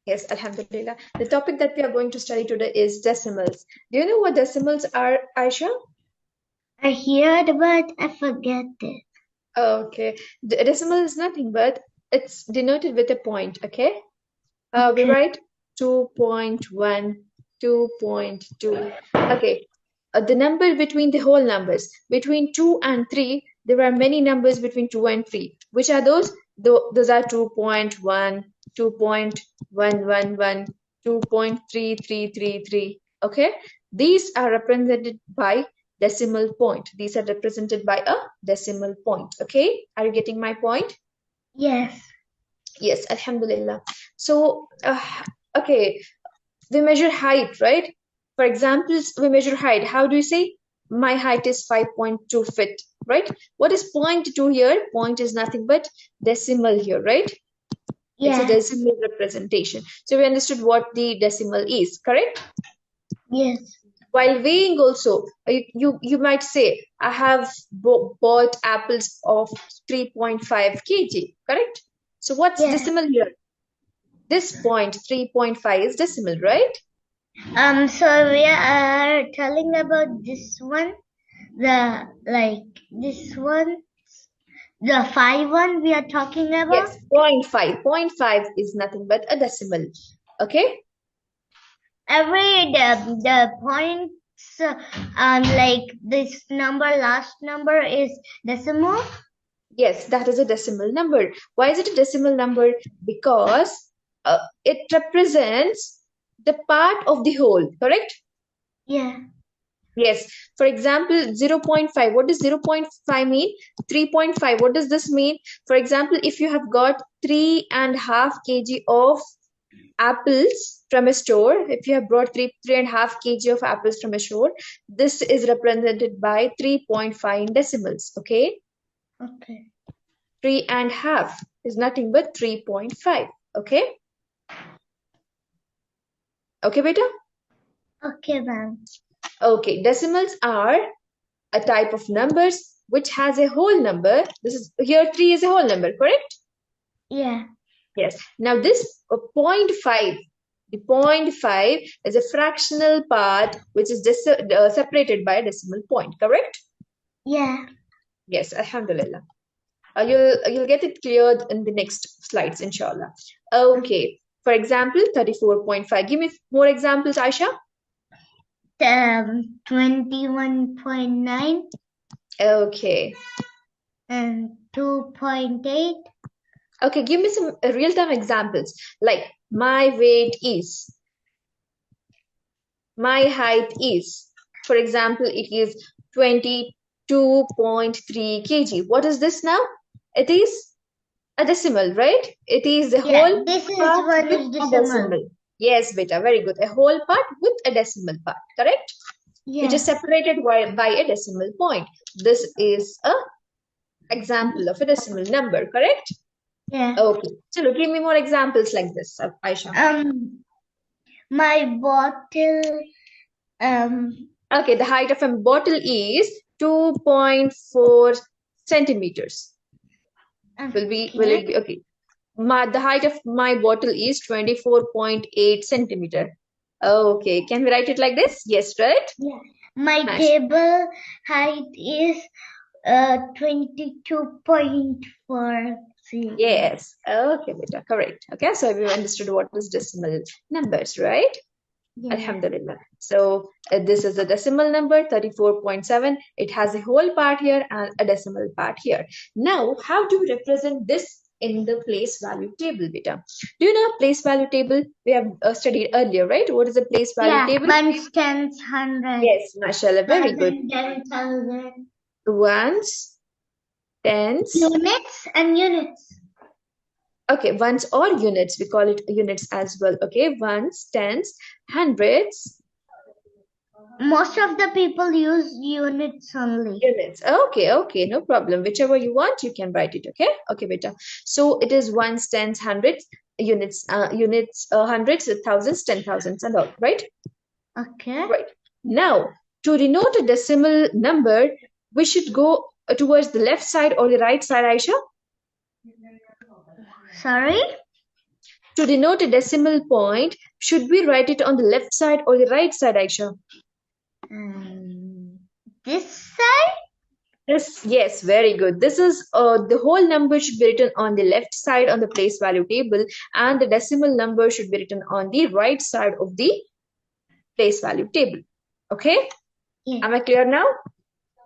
Yes, Alhamdulillah. The topic that we are going to study today is decimals. Do you know what decimals are, Aisha? I heard, but I forget it. Okay. The decimal is nothing but it's denoted with a point, okay? We Okay. write 2.1, 2.2. Okay. The number between the whole numbers. Between 2 and 3, there are many numbers between 2 and 3. Which are those? Those are 2.1, 2.111, 2.3333. Okay? These are represented by decimal point. These are represented by a decimal point. Okay? Are you getting my point? Yes. Yes, Alhamdulillah. So, okay, we measure height, right? For example, we measure height. How do you say? My height is 5.2 feet, right? What is 0.2 here? Point is nothing but decimal here, right? It's a Yeah. decimal representation. So we understood what the decimal is, correct? Yes. While weighing also, you might say, I have bought apples of 3.5 kg, correct? So what's Yeah. decimal here? This point, 3.5 is decimal, right? So we are telling about this one, this one, the 5 one we are talking about. Yes, 0.5. 0.5 is nothing but a decimal. Okay? The points, like this number, last number is decimal. Yes, that is a decimal number. Why is it a decimal number? Because it represents the part of the whole, correct? Yeah. Yes. For example, 0.5. What does 0.5 mean? 3.5. What does this mean? For example, if you have got 3.5 kg of apples from a store, if you have brought 3.5 kg of apples from a store, this is represented by 3.5 in decimals. Okay, Okay. 3.5 is nothing but 3.5. Okay, okay, beta. Okay, ma'am. Okay, decimals are a type of numbers which has a whole number. This is here 3 is a whole number, correct? Yeah. Yes. Now this 0.5, the 0.5 is a fractional part which is separated by a decimal point, correct? Yeah. Yes, Alhamdulillah. You'll get it cleared in the next slides, inshallah. Okay. For example, 34.5. Give me more examples, Aisha. 21.9 Okay. and 2.8. Okay, give me some real-time examples. Like my weight is, my height is. For example, it is 22.3 kg. What is this now? It is a decimal, right? It is the Yeah, whole this is part one with is a decimal. decimal. Yes, beta, very good. A whole part with a decimal part, correct? Which is Yeah. separated by a decimal point. This is a example of a decimal number, correct? Yeah. Okay. So give me more examples like this, Aisha. My bottle, Okay, the height of a bottle is 2.4 centimeters. Will it be okay? The height of my bottle is 24.8 centimeter. Okay, can we write it like this? Yes, right? yeah. My Nice. table height is 22.4. Yes. Okay, beta, correct. Okay, so we understood what was decimal numbers, right? Yeah. Alhamdulillah. So this is a decimal number 34.7. It has a whole part here and a decimal part here. Now, how do we represent this in the place value table, beta? Do you know place value table? We have studied earlier, right? What is a place value Yeah, table? ones, tens, hundreds. Yes, mashallah, very good. 10,000. Ones, tens. Units and units. Okay, ones or units. We call it units as well. Okay, ones, tens, hundreds. Most of the people use units only. Units. Okay, no problem. Whichever you want, you can write it. Okay, beta. So it is ones, tens, hundreds, units, hundreds, thousands, 10,000s, and all, right? Okay. Right. Now, to denote a decimal number, we should go towards the left side or the right side, Aisha? Sorry? To denote a decimal point, should we write it on the left side or the right side, Aisha? This side? Yes, very good. This is the whole number should be written on the left side on the place value table, and the decimal number should be written on the right side of the place value table. Okay? Yeah. Am I clear now?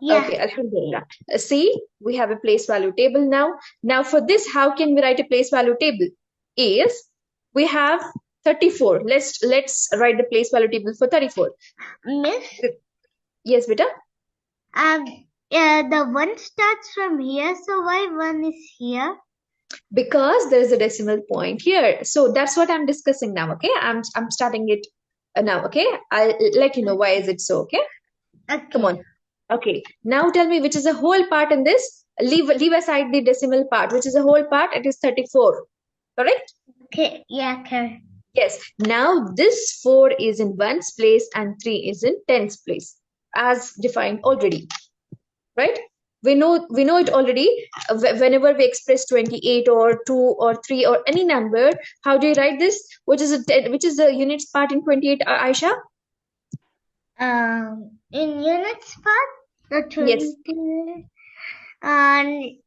Yeah. Okay, Alhamdulillah. See, we have a place value table now. Now for this, how can we write a place value table? Is we have 34. Let's write the place value table for 34. Miss? Yes, beta? The one starts from here, so why one is here? Because there is a decimal point here. So that's what I'm discussing now, okay? I'm starting it now, okay? I'll let you know why is it so, okay? Okay. Come on. Okay, now tell me which is a whole part in this. Leave aside the decimal part, which is a whole part. It is 34, correct? Okay, yeah, correct. Yes. Now this 4 is in ones place and 3 is in tens place, as defined already, right? We know it already. Whenever we express 28 or 2 or 3 or any number, how do you write this? Which is the units part in 28, Aisha? In units part, the 20. Yes. And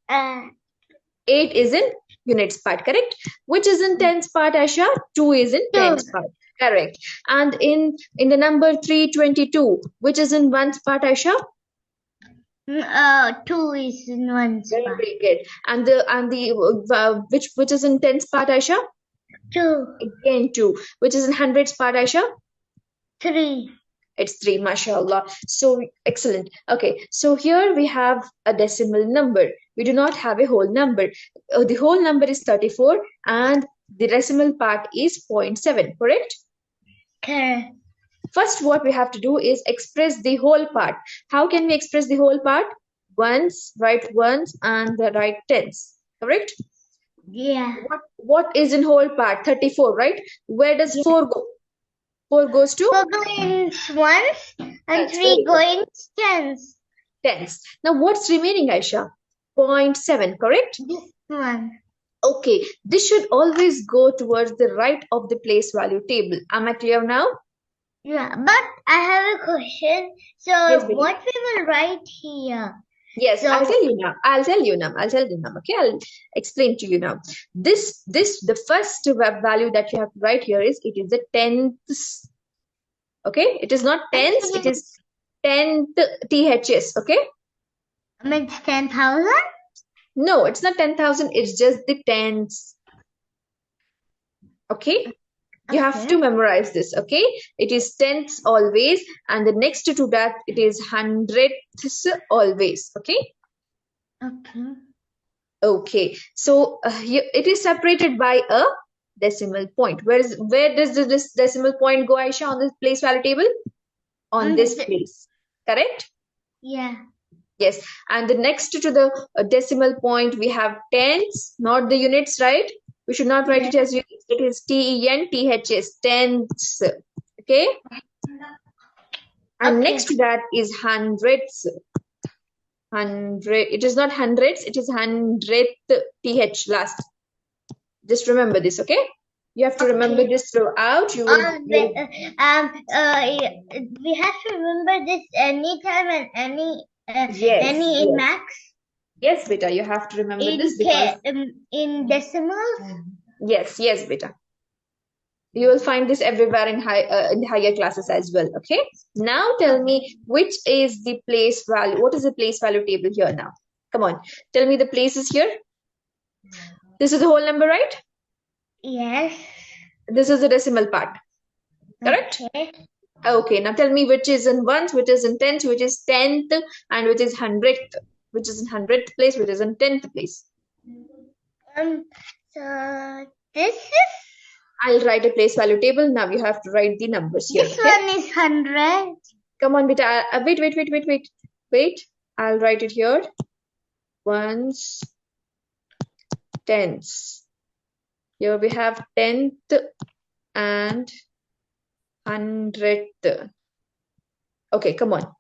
8 is in units part, correct? Which is in tens part, Aisha? 2 is in tens part, correct? And in the number 322, which is in ones part, Aisha? 2 is in ones part. Very good. And the which is in tens part, Aisha? 2. Again 2. Which is in hundreds part, Aisha? 3. It's 3, mashallah. So excellent. Okay, so here we have a decimal number. We do not have a whole number. The whole number is 34 and the decimal part is 0.7, correct? Correct. First, what we have to do is express the whole part. How can we express the whole part? Ones, write ones and the right tens, correct? Yeah. What is in whole part? 34, right? Where does 4 go? 4 goes to? 4 goes ones and That's 3 going tens. Tens. Now what's remaining, Aisha? 0.7, correct? This one. Okay, this should always go towards the right of the place value table. Am I clear now? Yeah, but I have a question. So Yes, what we will write here? Yes, So, I'll tell you now. Okay, I'll explain to you now. The first value that you have to write here is it is the tenths. Okay, it is not tens, it is tenth THS. Okay. Means 10,000? No, it's not 10,000. It's just the tens. Okay. You have to memorize this, okay? It is tenths always, and the next to that, it is hundredths always, okay? Okay. Okay, so here it is separated by a decimal point. Where does this decimal point go, Aisha, on the place value table? On this place, correct? Yeah. Yes, and the next to the decimal point, we have tens, not the units, right? We should not write it as units. It is TENTHS, tenths. Okay? And next to that is hundreds. It is not hundreds, it is hundredth TH last. Just remember this, okay? You have to remember this throughout. You will. We have to remember this anytime and any max. Yes, beta, you have to remember this because in decimals. Yes, beta. You will find this everywhere in higher classes as well. Okay. Now tell me which is the place value. What is the place value table here now? Come on, tell me the places here. This is the whole number, right? Yes. This is the decimal part. Correct? Okay. Now tell me which is in ones, which is in tens, which is tenth, and which is hundredth, which is in hundredth place, which is in tenth place. So this is. I'll write a place value table. Now you have to write the numbers here. This one is 100. Come on, beta. Wait. I'll write it here. Ones, tens. Here we have tenth and hundredth. Okay, come on.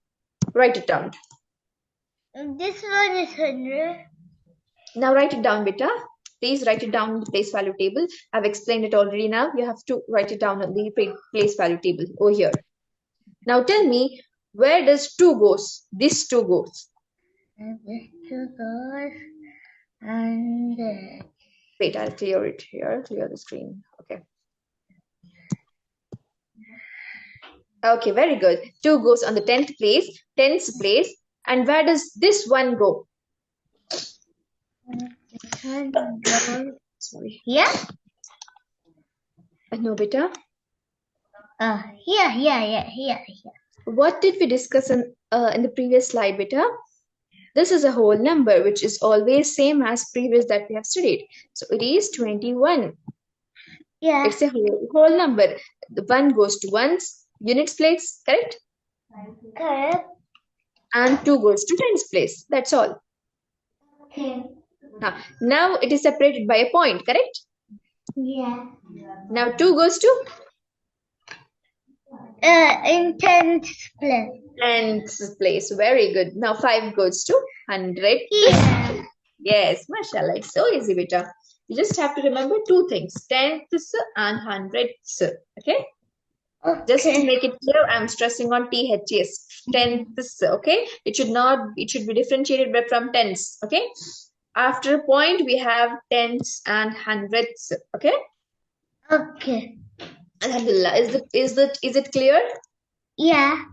Write it down. This one is 100. Now write it down, beta. Please write it down in the place value table. I've explained it already now. You have to write it down on the place value table over here. Now tell me, where does 2 goes? This 2 goes. This 2 goes and Wait, I'll clear it here. Clear the screen. Okay. Okay, very good. 2 goes on the 10th place, 10th place. And where does this one go? this one goes. Sorry. Here? No, beta. Here. What did we discuss in the previous slide, beta? This is a whole number, which is always same as previous that we have studied. So it is 21. Yeah. It's a whole number. The 1 goes to ones, units place, correct? Correct. And 2 goes to tens place. That's all. Okay. Now it is separated by a point, correct? Yeah. Now 2 goes to? In 10th place. 10th place. Very good. Now 5 goes to 100. Yeah. Yes, mashallah. It's so easy, beta. You just have to remember 2 things. 10ths and 100ths. Okay? Just to make it clear, I'm stressing on THS. 10ths. Okay? It should be differentiated from tens. Okay? After a point, we have tens and hundredths. Okay? Okay. Alhamdulillah. Is it clear? Yeah.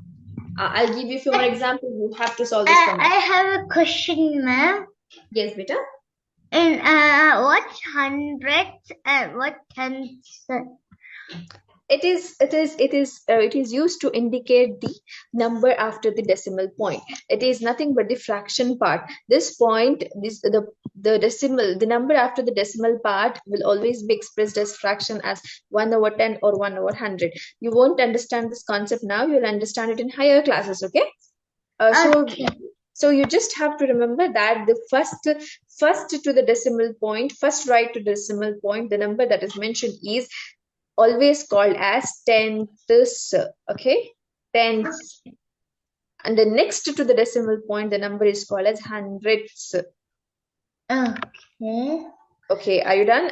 I'll give you a few more examples. You have to solve this for me. I have a question, ma'am. Yes, beta. In what hundredths and what tenths? It is used to indicate the number after the decimal point. It is nothing but the fraction part. This point, the number after the decimal part will always be expressed as fraction as 1/10 or 1/100. You won't understand this concept now. You'll understand it in higher classes. Okay. Okay. So you just have to remember that the first to the decimal point, first right to the decimal point, the number that is mentioned is always called as tenths. Okay, tenths. And the next to the decimal point, the number is called as hundredths. Okay. Okay, are you done?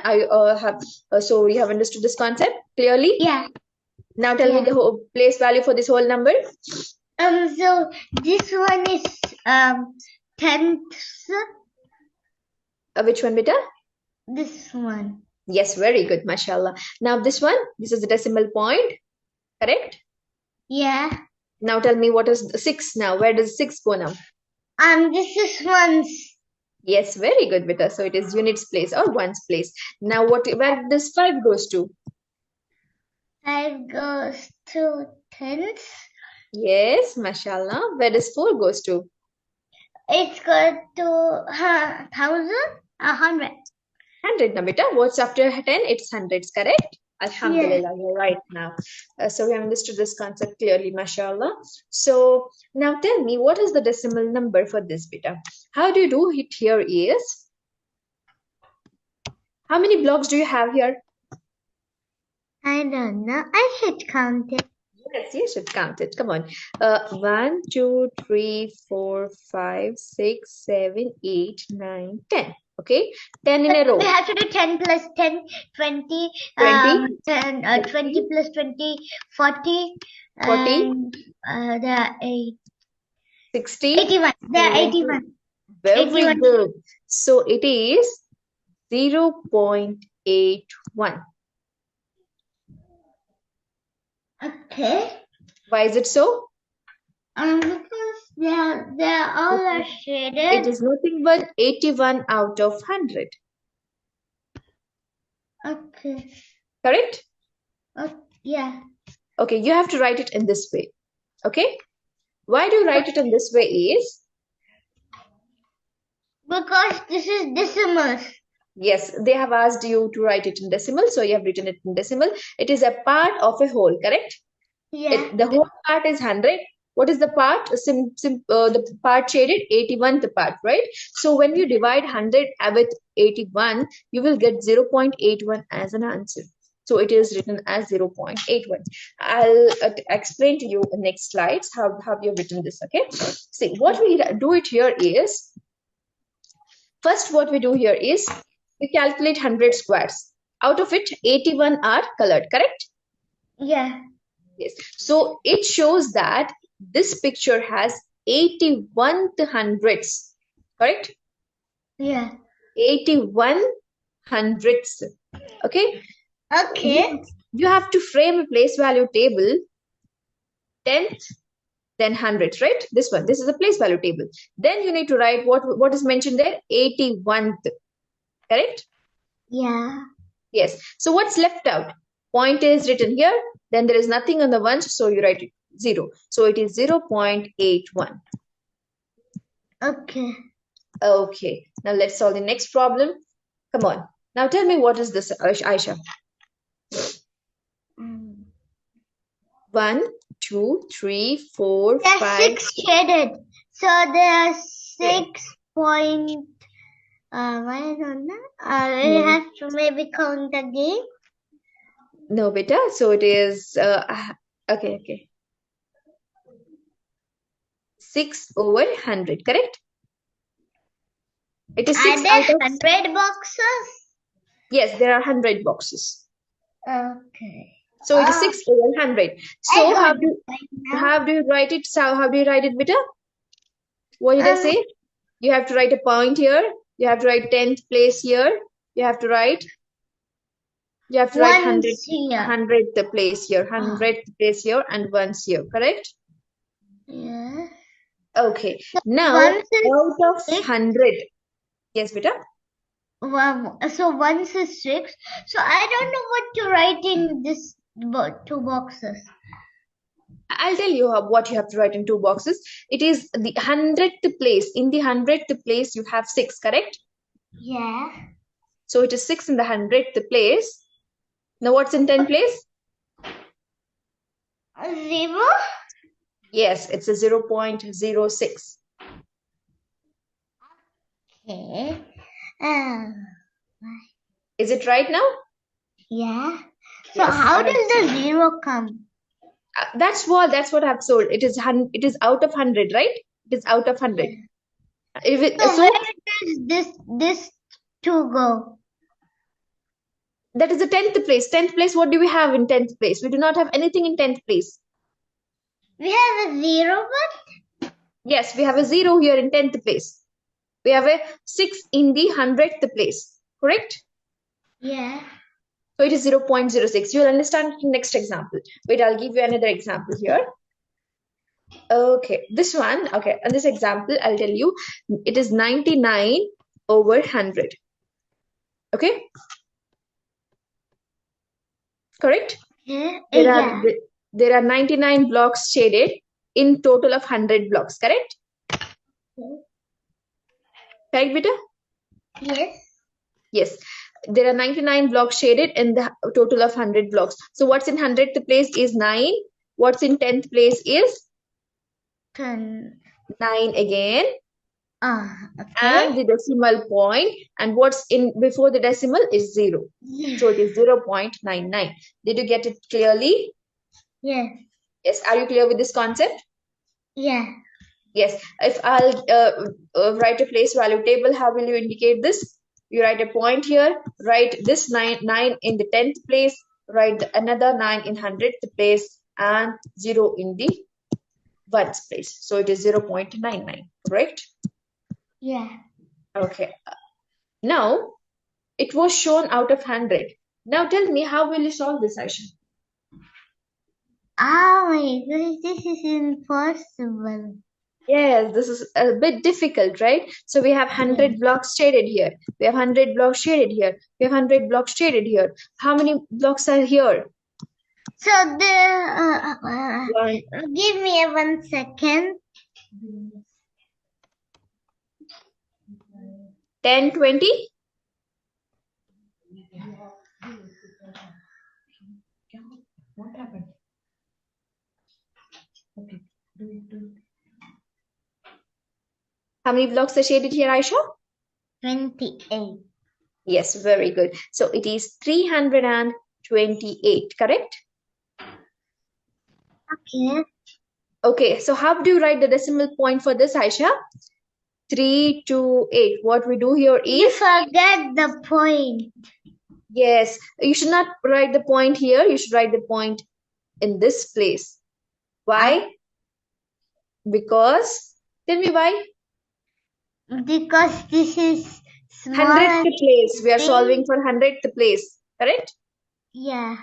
So you have understood this concept clearly? Yeah. Now tell me the whole place value for this whole number. So this one is tenths. Which one, beta? This one. Yes, very good, mashallah. Now this one, this is the decimal point, correct? Yeah. Now tell me what is the 6 now? Where does 6 go now? This is ones. Yes, very good, beta. So it is units place or ones place. Now where does 5 goes to? 5 goes to tenths. Yes, mashallah. Where does 4 goes to? It's got to 1,000, 100. 100 na beta. What's after 10? It's hundreds, correct? Alhamdulillah, you're right now. So we have understood this concept clearly, mashallah. So now tell me, what is the decimal number for this beta? How do you do it here is? How many blocks do you have here? I don't know. I should count it. Yes, you should count it. Come on. 1, 2, 3, 4, 5, 6, 7, 8, 9, 10. Okay, 10 in a row. We have to do 10 plus 10, 20, 20 plus 20, 40, 40, and there are 60, 81. There are 81. Very 81. good. So it is 0.81. Okay. Why is it so? Because they're all are shaded. It is nothing but 81 out of 100. Okay. Correct? Yeah. Okay, you have to write it in this way. Okay? Why do you write it in this way is? Because this is decimals. Yes, they have asked you to write it in decimal, so you have written it in decimal. It is a part of a whole, correct? Yeah. The whole part is 100. What is the part? The part shaded, 81th part, right? So when you divide 100 with 81, you will get 0.81 as an answer. So it is written as 0.81. I'll explain to you in next slides how you've written this, okay? See, what we do it here is, first what we do here is, We calculate 100 squares. Out of it, 81 are colored, correct? Yeah. Yes. So it shows that this picture has 81 hundredths, correct? Yeah. 81 hundredths. Okay. Okay. You have to frame a place value table, tenth, then hundredths, right? This one. This is a place value table. Then you need to write what is mentioned there, 81th, correct? Yeah. Yes. So what's left out? Point is written here. Then there is nothing on the ones, so you write it 0. So it is 0.81. Okay. Okay. Now let's solve the next problem. Come on. Now tell me what is this, Aisha? 1, 2, 3, 4, There are 5. 6 shaded. So there are 6 point. I don't know. I have to maybe count again. No, beta. So it is okay. 6 over 100, correct? It is 6 Are there out of 100 boxes? yes, there are 100 boxes. Okay. So it is 6 over 100. So how do you write it? So how do you write it, beta? What did I say? You have to write a point here. You have to write 10th place here. You have to write 100th place here, 100th place here, and once here, correct? Yeah. Okay. Now out of 100. Yes, beta. So once is 6. So I don't know what to write in this 2 boxes. I'll tell you what you have to write in 2 boxes. It is the 100th place. In the 100th place, you have 6, correct? Yeah. So it is 6 in the 100th place. Now what's in 10th place? 0? Yes, it's a 0.06. Okay. Is it right now? Yeah. So Yes, how does the 0 come? That's what I've sold. It is out of 100, right? It is out of 100. So where does this 2 go? That is the 10th place. 10th place, what do we have in 10th place? We do not have anything in 10th place. We have a 0, but? Yes, we have a 0 here in 10th place. We have a 6 in the 100th place, correct? Yeah. So it is 0.06. You will understand in next example. Wait, I'll give you another example here. Okay, this one, okay, and this example, I'll tell you, it is 99 over 100. Okay? Correct? Yeah. There are 99 blocks shaded in total of 100 blocks, correct? Correct, beta? Yes. Yes. There are 99 blocks shaded in the total of 100 blocks. So what's in 100th place is 9. What's in 10th place is 10. 9 again. Okay. And the decimal point, and what's in before the decimal is 0. Yes. So it is 0.99. Did you get it clearly? Yes. Yes. Are you clear with this concept? Yeah. Yes. If I'll write a place value table, how will you indicate this? You write a point here, write this 9 in the 10th place, write another 9 in 100th place, and 0 in the 1st place. So it is 0.99, correct? Yeah. Okay. Now, it was shown out of 100. Now tell me, how will you solve this, Aisha? Oh my goodness, this is impossible. Yes, this is a bit difficult, right? So we have 100 blocks shaded here. We have 100 blocks shaded here. We have 100 blocks shaded here. How many blocks are here? So give me 1 second. 10, 20? What happened? Okay. How many blocks are shaded here, Aisha? 28. Yes, very good. So it is 328, correct? Okay. Okay, so how do you write the decimal point for this, Aisha? 3 to 8. What we do here You is, forget the point. yes, you should not write the point here. You should write the point in this place. Why? Because, tell me why? Because this is small. 100th place. We are solving for 100th place. Correct? Yeah.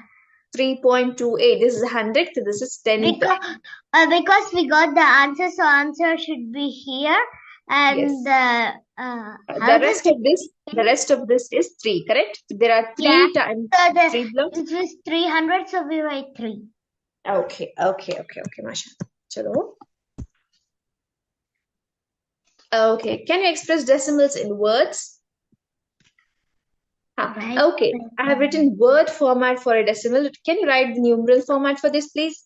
3.28. This is 100th. This is 10th. Because we got the answer, so answer should be here. And Yes. The rest of this is 3, correct? There are 3 times so 3 blocks. It was 300, so we write 3. Okay, Masha. Chalo. Okay, can you express decimals in words? Right. Okay, I have written word format for a decimal. Can you write the numeral format for this, please?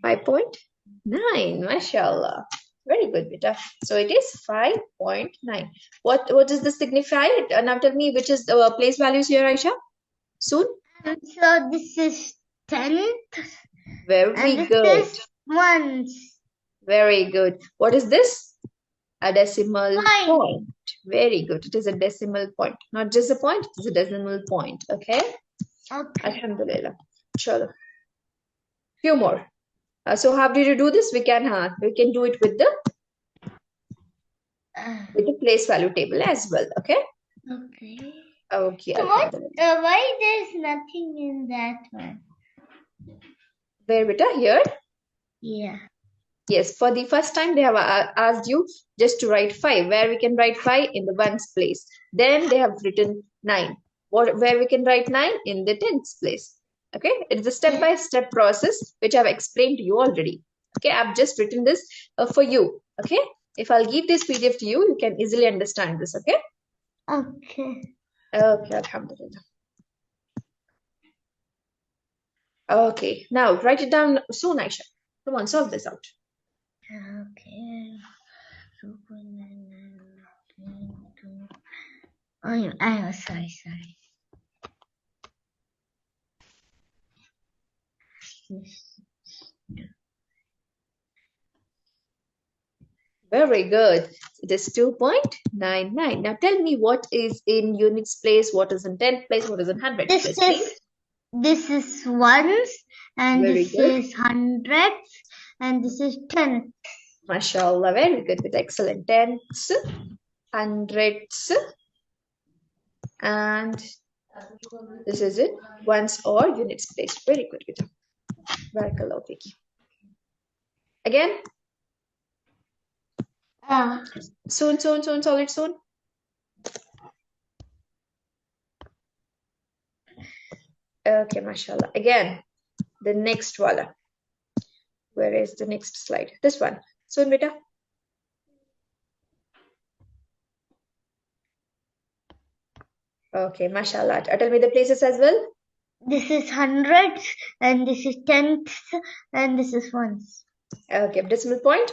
5.9, mashallah. Very good, beta. So it is 5.9. What does this signify? Now tell me which is the place values here, Aisha. Soon. So this is 10th. Very and good. This is ones. Very good. What is this? A decimal point. Very good. It is a decimal point. Not just a point, it is a decimal point. Okay? Okay. Alhamdulillah. Chalo. Few more. So how did you do this? We can do it with the place value table as well. Okay? Okay. Okay. So why there's nothing in that one? Where, beta? Here? Yeah. Yes, for the first time they have asked you just to write 5, where we can write 5 in the ones place. Then they have written 9. Where we can write 9 in the tens place. Okay, it's a step-by-step process which I've explained to you already. Okay, I've just written this for you. Okay, if I'll give this PDF to you, you can easily understand this. Okay. Okay. Okay, alhamdulillah. Okay, now write it down soon, Aisha. Come on, solve this out. Okay. Oh, sorry. Very good. It is 2.99. Now tell me what is in units place, what is in tenth place, what is in hundredth place, please? This is ones, and Very this good. is hundreds, and this is tenths. MashaAllah, very good. With excellent. Tenths, hundreds, and this is it. Ones or units place. Very good. Barakallahu fiki. Again? Soon, solve it soon. Okay, mashallah. Again, the next wala. Where is the next slide? This one. Soon, beta. Okay, mashallah. Tell me the places as well. This is hundreds, and this is tenths, and this is ones. Okay, decimal point.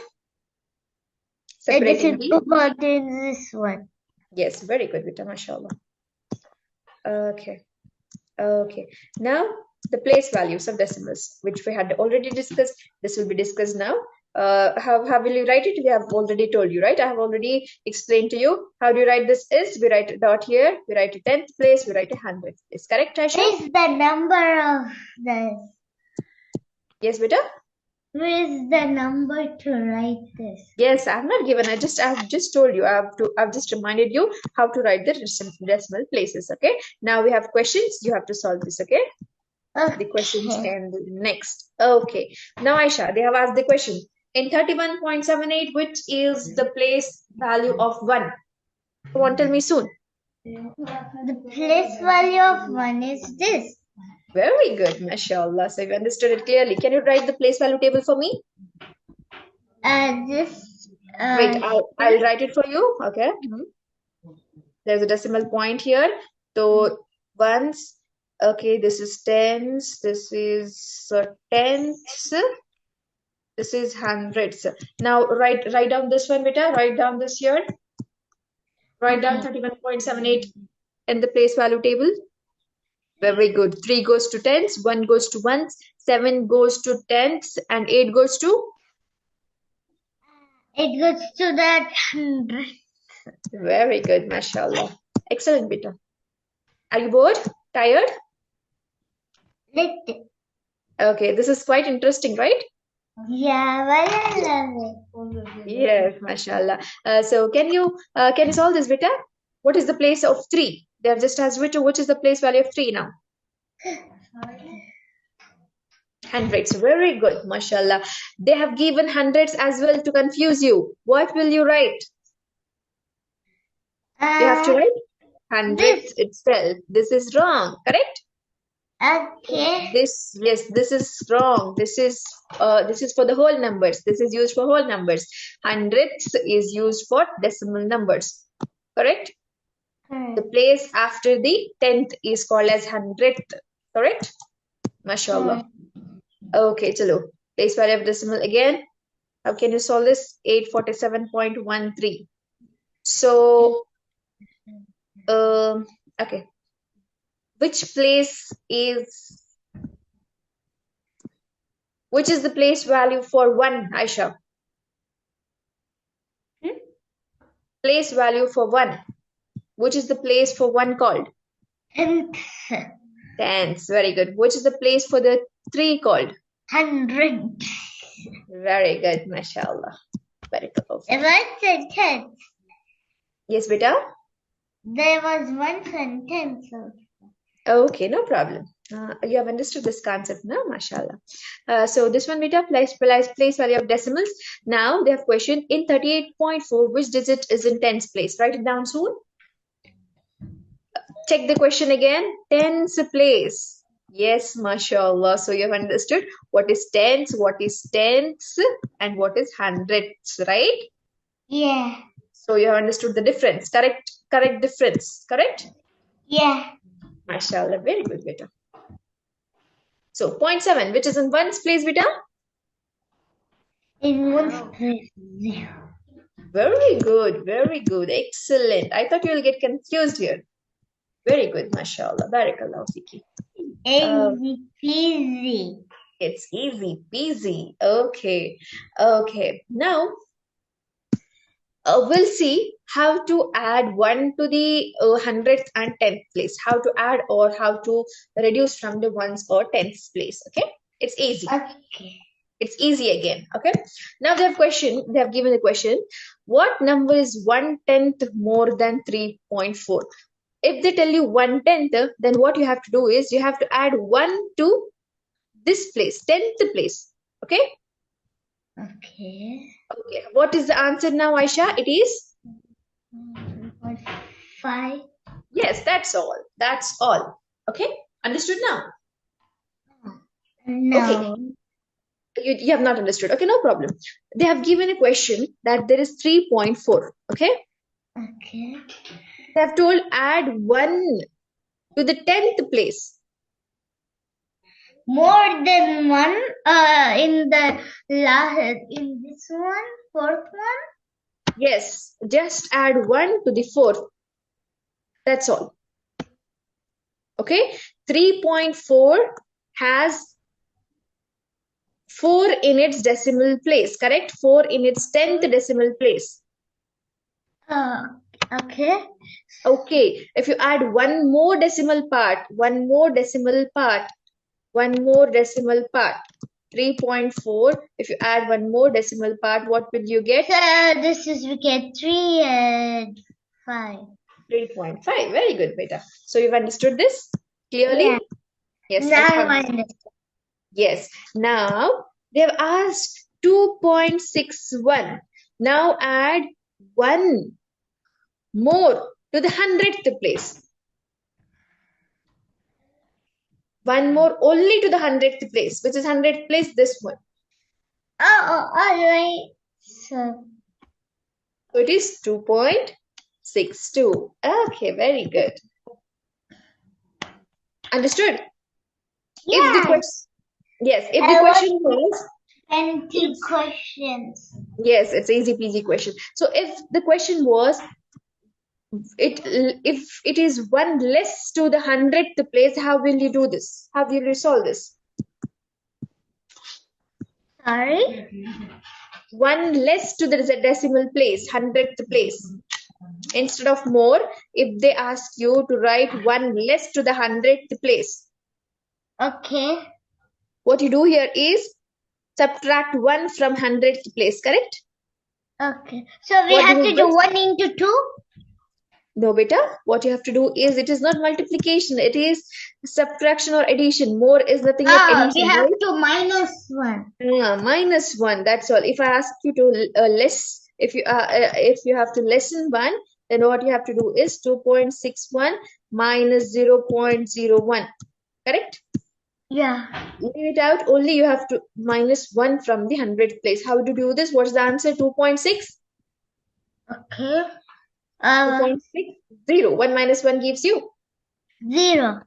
Separating this one. Yes, very good, beta. Mashallah. Okay. Now the place values of decimals, which we had already discussed. This will be discussed now. How will you write it? We have already told you, right? I have already explained to you. How do you write this? We write a dot here. We write a 10th place. We write a 100th place. Correct, Aisha? What is the number of this? Yes, beta. Where is the number to write this? Yes, I have not given. I have just told you. I've just reminded you how to write the decimal places. Okay. Now we have questions. You have to solve this. Okay. The questions and next. Okay. Now Aisha, they have asked the question. In 31.78, which is the place value of 1? Come on, tell me soon. The place value of 1 is this. Very good, mashallah. So you understood it clearly. Can you write the place value table for me? Wait, I'll write it for you. Okay. There's a decimal point here. So ones. Okay, this is tens. This is tenths. This is hundreds. Now write down this one, beta. Write down this here. Write down 31.78 in the place value table. Very good. 3 goes to tens, 1 goes to ones, 7 goes to tenths, and 8 goes to It goes to that 100. Very good, mashallah. Excellent, beta. Are you bored? Tired? Little. Okay, this is quite interesting, right? Yeah, but I love it. Yes, mashallah. So can you solve this, beta? What is the place of 3? They have just asked Vito, which is the place value of 3 now? Hundreds. Very good, mashallah. They have given hundreds as well to confuse you. What will you write? You have to write hundreds itself. This is wrong, correct? Okay. This is wrong. This is for the whole numbers. This is used for whole numbers. Hundreds is used for decimal numbers, correct? The place after the 10th is called as hundredth, correct? Mashallah. Okay, chalo. Place value of decimal again. How can you solve this? 847.13. So, okay. Which is the place value for 1, Aisha? Place value for 1. Which is the place for 1 called? Tenth. Tens. Very good. Which is the place for the 3 called? 100. Very good, mashallah. Very good. If I said 10, Yes, beta? there was one sentence. Okay, no problem. You have understood this concept now, mashallah. So this one, beta, place value of decimals. Now they have questioned in 38.4, which digit is in tens place? Write it down soon. Check the question again. Tens place. Yes, mashallah. So you have understood what is tens, what is tenths, and what is hundredths, right? Yeah. So you have understood the difference. Correct difference. Correct? Yeah. Mashallah. Very good, beta. So 0.7, which is in ones place, beta? In ones place. 0. Very good. Very good. Excellent. I thought you will get confused here. Very good, mashallah. Barakallahu fiki. Easy peasy. It's easy peasy. Okay. Okay. Now, we'll see how to add 1 to the 100th and 10th place. How to add or how to reduce from the ones or 10th place. Okay. It's easy. Okay. It's easy again. Okay. Now they have given the question. What number is 1/10 more than 3.4? If they tell you 1/10, then what you have to do is you have to add 1 to this place, 10th place. Okay. Okay. Okay. What is the answer now, Aisha? It is 5. Yes, that's all. That's all. Okay. Understood now? No. Okay. You have not understood. Okay, no problem. They have given a question that there is 3.4. Okay. Okay. They have told add 1 to the 10th place. More than 1 in the last, in this one, 4th one? Yes, just add 1 to the 4th. That's all. Okay. 3.4 has 4 in its decimal place, correct? 4 in its 10th decimal place. Okay. Okay, if you add one more decimal part, 3.4, if you add one more decimal part, what will you get? So this is, we get 3 and 5. 3.5, very good, beta. So you've understood this clearly? Yeah. Yes, Now I understand. Yes, now they have asked 2.61. Now add 1 more to the 100th place. 1 more only to the 100th place, which is 100th place, this one. all right. So it is 2.62. Okay, very good. Understood? yeah. If the question, yes, if the question was 20 questions. Yes, it's easy peasy question. So if the question was if it is 1 less to the 100th place, how will you do this? How will you solve this? Sorry? 1 less to the decimal place, 100th place. Instead of more, if they ask you to write 1 less to the 100th place, Okay. what you do here is subtract 1 from 100th place, correct? Okay. So we What have do to you do do? 1 into 2? No, beta. What you have to do is, it is not multiplication, it is subtraction or addition. More is nothing but We addition, have right? to minus 1. Yeah, minus 1. That's all. If I ask you to if you have to lessen 1, then what you have to do is 2.61 minus 0.01. Correct? Yeah. Leave it out. Only you have to minus 1 from the 100th place. How to do this? What's the answer? 2.6? Okay. 2.6? 0. 1 minus 1 gives you 0.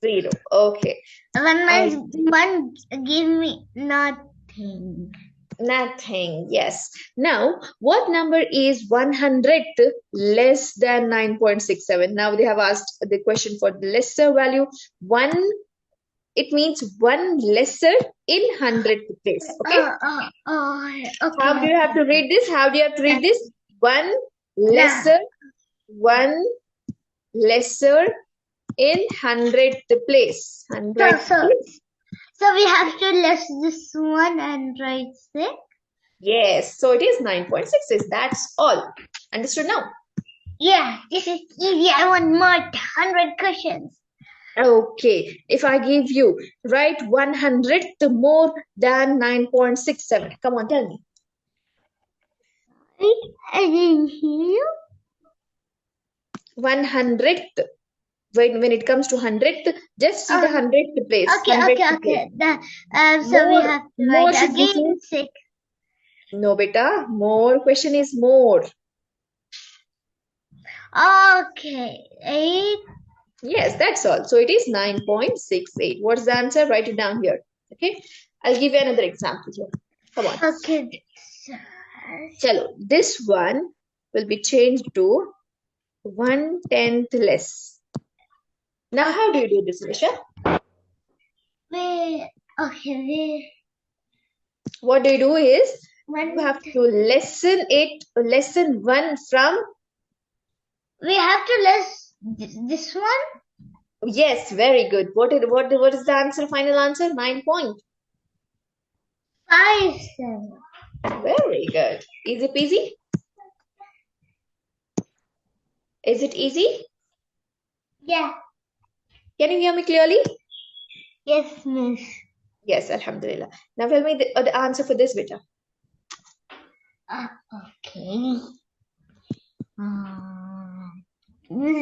0. Okay. 1 minus I 1 give me nothing. Nothing. Yes. Now, what number is 100th less than 9.67? Now they have asked the question for the lesser value. 1, it means 1 lesser in 100th place. Okay. How do Okay. you have to read this? How do you have to read this? 1 Nah. lesser, 1 lesser in 100th place. 100th place. So we have to less this one and write 6. Yes. So it is 9.66. That's all. Understood now? Yeah, this is easy. I want more 100 questions. Okay, if I give you write 100th more than 9.67. Come on, tell me. Wait, I didn't hear you. 100th. When it comes to 100th, just see the 100th place. Okay, 100th place. So we More, have to more write should be again seen. 6. No, beta. More question is more. Okay, 8. Yes, that's all. So it is 9.68. What's the answer? Write it down here. Okay. I'll give you another example here. Come on. Okay. Chalo. This one will be changed to 1/10 less. Now, how do you do this, Nisha? Okay, What do you do is, one. you have to lessen 1 from, We have to less this one. yes, very good. What is the answer, final answer? 9 point. 5, 7. Very good. Easy peasy? Is it easy? Yeah. Can you hear me clearly? Yes, miss. Yes, Alhamdulillah. Now tell me the answer for this, beta. Okay.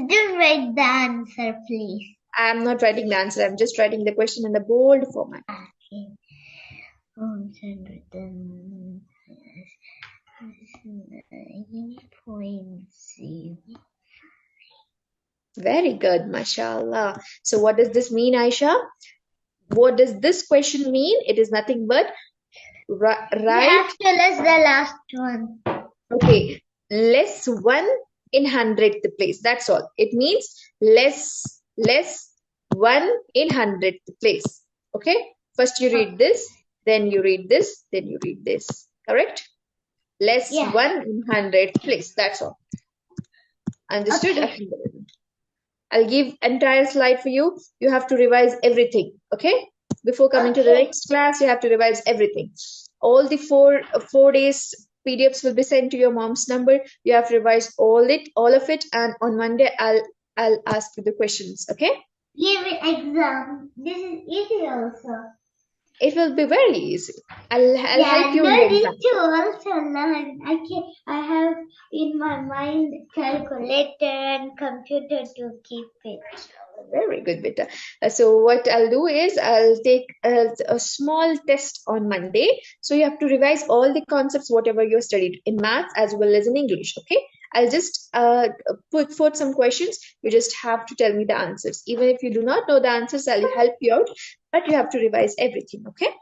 Just write the answer, please. I'm not writing the answer. I'm just writing the question in the bold format. Okay. 9.0. Very good, mashallah. So what does this mean, Aisha? What does this question mean? It is nothing but You right. have to less the last one. Okay, less 1 in 100th place. That's all. It means less 1 in 100th place. Okay, first you read this, then you read this, then you read this. Correct? Less Yeah. 1 in 100th place. That's all. Understood? Okay. I'll give entire slide for you. You have to revise everything. Okay? Before coming to the next class, you have to revise everything. All the four days PDFs will be sent to your mom's number. You have to revise all of it, and on Monday I'll ask you the questions. Okay? Give it exam. This is easy also. It will be very easy. I'll help you in the no need exam. to also learn. I have in my mind calculator and computer to keep it. Very good, beta. So what I'll do is I'll take a small test on Monday. So you have to revise all the concepts, whatever you studied in maths as well as in English. Okay. I'll just put forth some questions. You just have to tell me the answers. Even if you do not know the answers, I'll help you out. But you have to revise everything. Okay.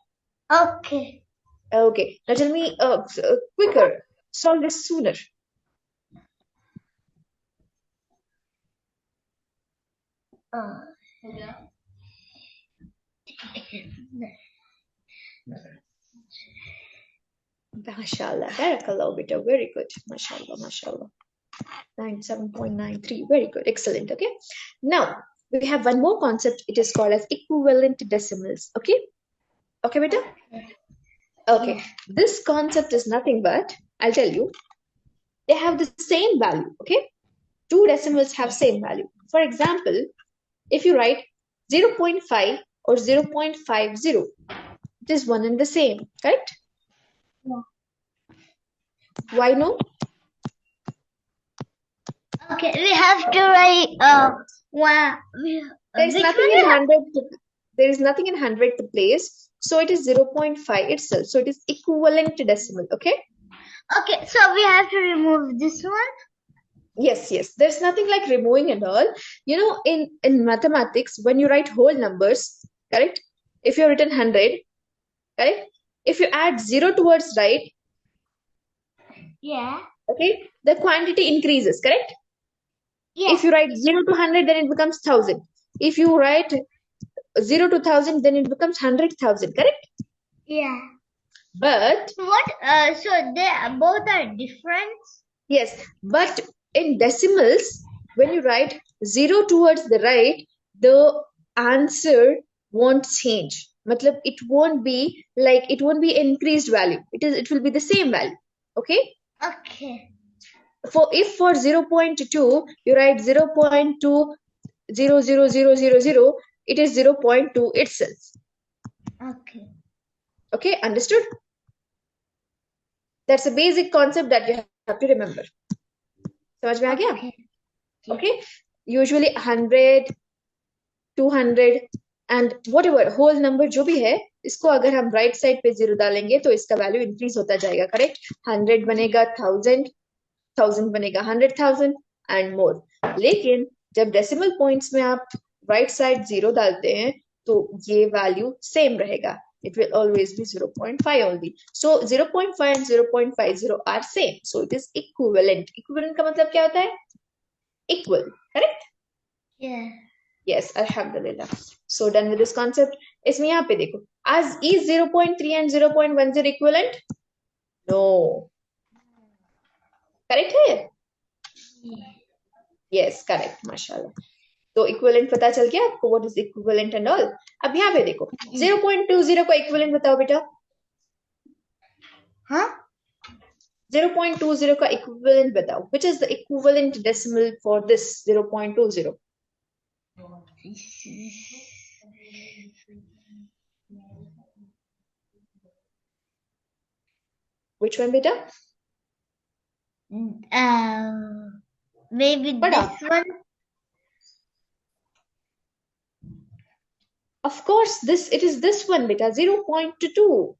Okay. Okay. Now tell me quicker. Solve this sooner. Mashallah, barakallah, beta, very good. Mashallah, mashallah. 97.93, very good, excellent. Okay, now we have one more concept. It is called as equivalent decimals. Okay, okay, beta. Okay, this concept is nothing but, I'll tell you, they have the same value. Okay, two decimals have same value. For example, if you write 0.5 or 0.50, it is one and the same, correct? Yeah. Why no? Okay, we have to write one. There is nothing in 100. There is nothing in 100 to place, so it is 0.5 itself. So it is equivalent decimal. Okay. Okay, so we have to remove this one. Yes, yes. There's nothing like removing and all. You know, in mathematics, when you write whole numbers, correct? If you've written 100, correct? If you add 0 towards right, Yeah. okay, the quantity increases, correct? Yeah. If you write 0 to 100, then it becomes 1000. If you write 0 to 1000, then it becomes 100,000, correct? Yeah. But what? So they both are different. Yes, but in decimals, when you write 0 towards the right, the answer won't change. Matlab, it won't be increased value. It will be the same value. Okay? Okay. If for 0.2 you write 0.20000, it is 0.2 itself. Okay. Okay, understood? That's a basic concept that you have to remember. समझ में आ गया? Okay, usually 100, 200 and whatever whole number जो भी है, इसको अगर हम right side पे 0 डालेंगे तो इसका वैल्यू इंक्रीज होता जाएगा, करेक्ट? 100 बनेगा 1000, 1000 बनेगा 100,000 एंड मोर. लेकिन जब डेसिमल पॉइंट्स में आप राइट साइड 0 डालते हैं तो ये वैल्यू सेम रहेगा. It will always be 0.5 only. So 0.5 and 0.50 are same. So it is equivalent. Equivalent का मतलब क्या होता है? Equal, correct? Yeah. Yes, alhamdulillah. So done with this concept. इसमें यहाँ पे देखो, as is 0.3 and 0.10 equivalent? No. Correct है? Yes, correct. माशाल्लाह. तो equivalent पता चल गया आपको, what is equivalent and all. अब यहाँ पे देखो, 0.20 का equivalent बताओ बेटा. Huh? 0.20 का equivalent बताओ. Which is the equivalent decimal for this 0.20? Which one beta? Maybe this one. Of course, it is this one beta, 0.2.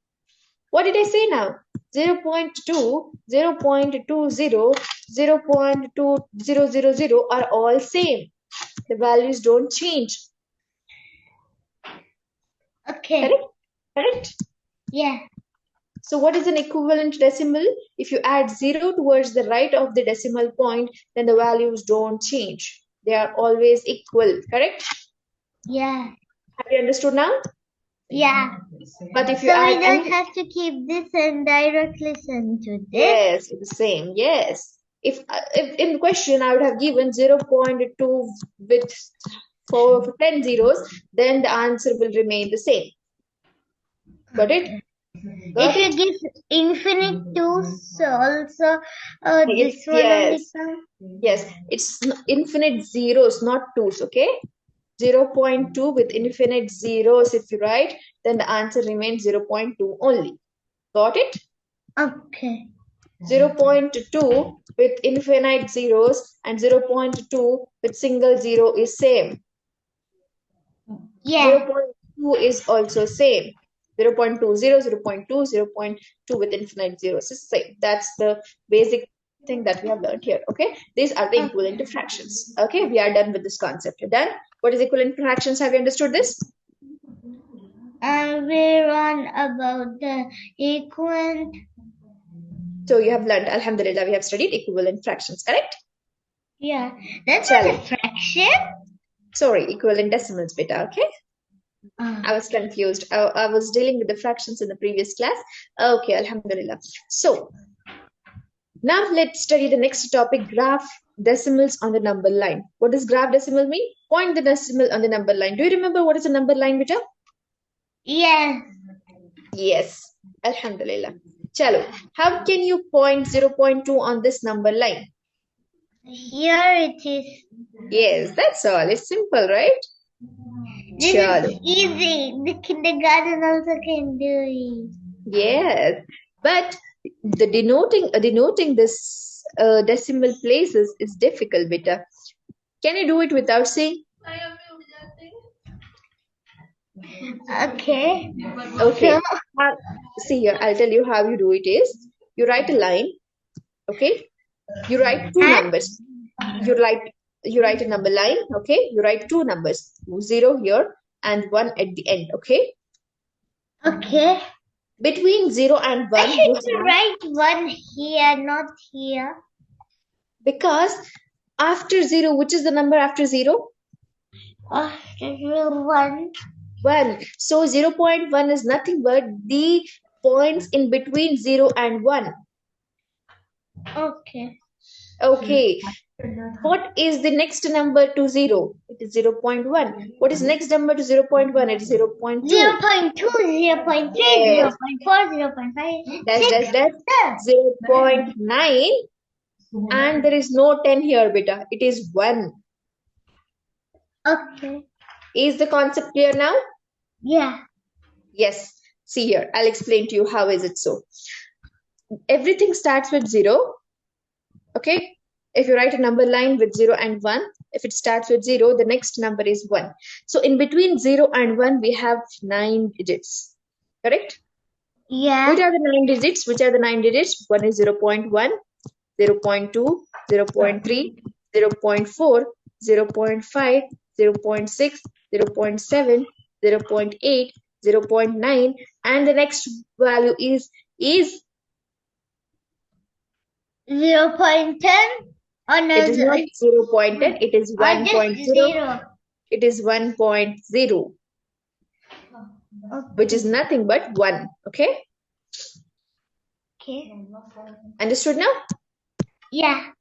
What did I say now? 0.2, 0.20, 0.2000 are all same. The values don't change. Okay. Correct? Correct? Yeah. So what is an equivalent decimal? If you add 0 towards the right of the decimal point, then the values don't change. They are always equal. Correct? Yeah. Have you understood now? Yeah. But if you so add we don't have to keep this and directly send to this. Yes, it's the same. Yes. If in the question I would have given 0.2 with for 10 zeros, then the answer will remain the same. Got it? If you give infinite twos, also this one yes. only. Yes, it's infinite zeros, not twos. Okay. 0.2 with infinite zeros. If you write, then the answer remains 0.2 only. Got it? Okay. 0.2 with infinite zeros and 0.2 with single zero is same. Yeah. 0.2 is also same. 0.20, 0.2, 0.2 with infinite zeros is same. That's the basic thing that we have learned here. Okay, these are the equivalent fractions. Okay, we are done with this concept. You're done. What is equivalent fractions? Have you understood this? We learn about the equivalent. So you have learned, alhamdulillah, we have studied equivalent fractions, correct? Yeah, that's not a fraction. Sorry, equivalent decimals beta, okay? I was confused. I was dealing with the fractions in the previous class. Okay, Alhamdulillah. So now let's study the next topic, graph decimals on the number line. What does graph decimal mean? Point the decimal on the number line. Do you remember what is a number line, beta? Yes. Yes. Alhamdulillah. Chalo. How can you point 0.2 on this number line? Here it is. Yes, that's all. It's simple, right? This Chalo. is easy. The kindergarten also can do it. Yes, but the denoting this decimal places is difficult, beta. Can you do it without saying? Okay. Okay. See here, I'll tell you how you do it is. You write a line, okay? You write two numbers. You write a number line, okay? You write two numbers, 0 here and 1 at the end, okay? Okay. Between 0 and 1, I should write 1 here, not here. Because after 0, which is the number after 0? After 1. 1. So 0.1 is nothing but the points in between 0 and 1. Okay. Okay. What is the next number to 0? It is 0.1. What is next number to 0.1? It is 0.2. 0.2, 0.3, Yes. 0.4, 0.5, That's 0.9. And there is no 10 here, beta. It is 1. Okay. Is the concept clear now? Yeah. Yes. See here. I'll explain to you how is it so. Everything starts with 0. Okay. If you write a number line with 0 and 1, if it starts with 0, the next number is 1. So in between 0 and 1, we have 9 digits. Correct? Yeah. Which are the 9 digits? Which are the 9 digits? One is 0.1, 0.2, 0.3, 0.4, 0.5, 0.6, 0.7, 0.8, 0.9, and the next value is 0.10. Oh, no, it is not 0.10, it is 1.0. It is 1.0, which is nothing but 1. Okay? Okay. Understood now? Yeah.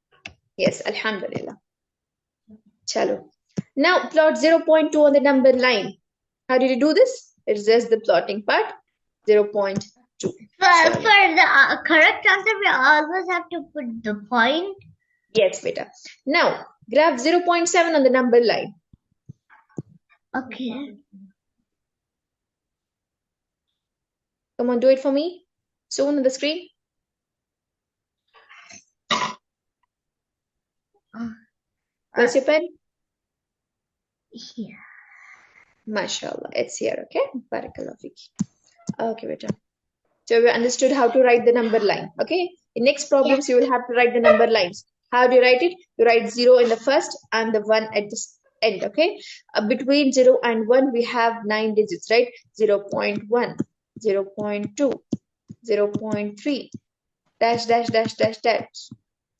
Yes, Alhamdulillah. Chalo. Now plot 0.2 on the number line. How did you do this? It's just the plotting part. 0.2. For the correct answer, we always have to put the point. Yes, beta. Now, graph 0.7 on the number line. Okay. Come on, do it for me. Soon on the screen. Where's your pen? Here. MashaAllah. It's here, okay? Barakallah fiki. Okay, beta. So we understood how to write the number line, okay? In next problems, you will have to write the number lines. How do you write it? You write 0 in the first and the 1 at the end, okay? Between 0 and 1, we have 9 digits, right? 0.1, 0.2, 0.3, dash, dash, dash, dash, dash,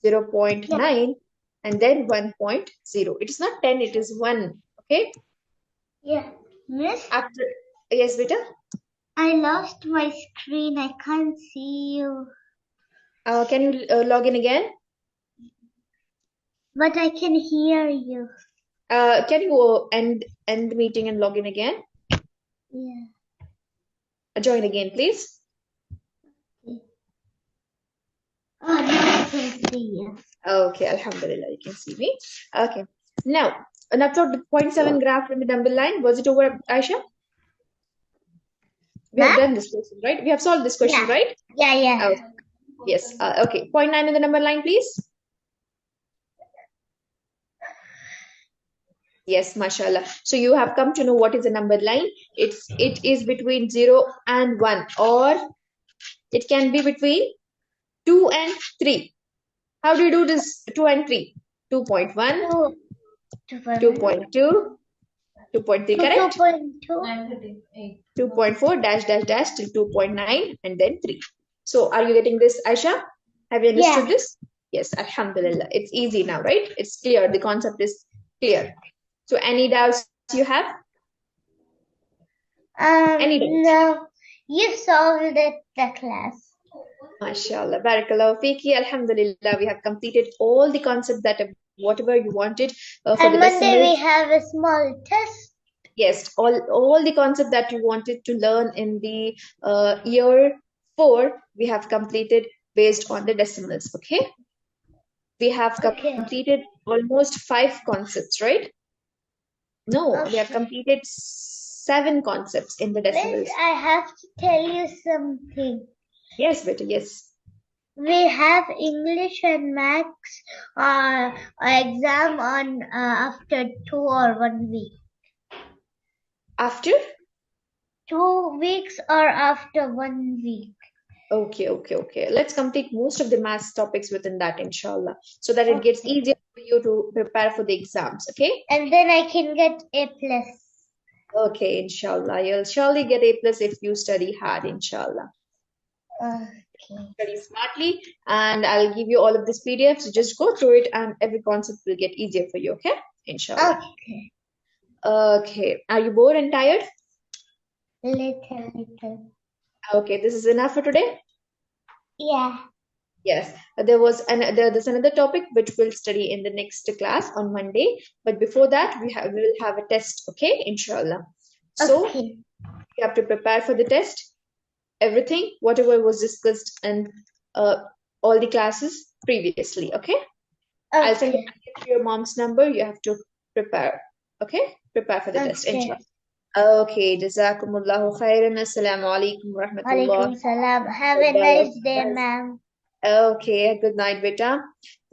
0.9, and then 1.0. It is not 10, it is 1, okay? Yeah. Miss? After, yes, beta? I lost my screen. I can't see you. Can you log in again? But I can hear you. Can you end the meeting and log in again? Yeah. Join again, please. Oh, now I can see you. Okay, Alhamdulillah, you can see me. Okay. Now plot the 0.7 graph from the number line. Was it over, Aisha? We have done this question, right? We have solved this question, right? Yeah. Okay. Yes. Okay. 0.9 in the number line, please. Yes, mashallah. So you have come to know what is a number line. It is between 0 and 1, or it can be between 2 and 3. How do you do this 2 and 3? 2.1, 2.2, 2.3, correct? 2.2. 2.4 dash dash dash till 2.9 and then 3. So are you getting this, Aisha? Have you understood this? Yes, Alhamdulillah. It's easy now, right? It's clear. The concept is clear. So any doubts you have? Any doubt? No, you solved it, the class. MashaAllah. Barakallahu fiki. Alhamdulillah. We have completed all the concepts that whatever you wanted for And the Monday we decimals. have a small test. Yes, all the concept that you wanted to learn in the year 4, we have completed based on the decimals. Okay. We have Okay. completed almost 5 concepts, right? No, we have Okay. completed 7 concepts in the decimals. Wait, I have to tell you something. Yes, beta, yes. We have English and Maths exam on after 2 or 1 week. After? 2 weeks or after 1 week. Okay. Let's complete most of the maths topics within that, inshallah, so that it gets easier for you to prepare for the exams. Okay. And then I can get A plus. Okay, inshallah. You'll surely get A plus if you study hard, inshallah. Okay. Study smartly, and I'll give you all of these PDFs. Just go through it, and every concept will get easier for you. Okay, inshallah. Okay. Okay. Are you bored and tired? Little. Okay, this is enough for today. Yeah. Yes, there's another topic which we'll study in the next class on Monday. But before that, we will have a test. Okay, inshallah. So Okay. you have to prepare for the test. Everything, whatever was discussed in all the classes previously. Okay. I'll send it to your mom's number. You have to prepare. Okay, prepare for the test. Inshallah. Okay, Jazakumullahu khairan. Assalamu alaikum wa rahmatullah. Alaikum salam. Have a nice day, ma'am. Okay, good night, beta.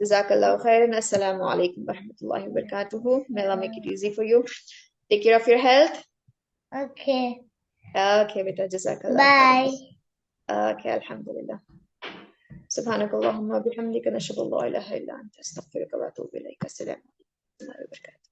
Jazakallahu khairan. Assalamu alaikum wa rahmatullahi wa barakatuhu. May Allah make it easy for you. Take care of your health. Okay. Okay, beta. Jazakallahu Bye. khairan. Okay, alhamdulillah. سبحانك اللهم وبحمدك نشهد ان لا اله الا انت استغفرك واتوب اليك السلام عليكم ورحمه الله وبركاته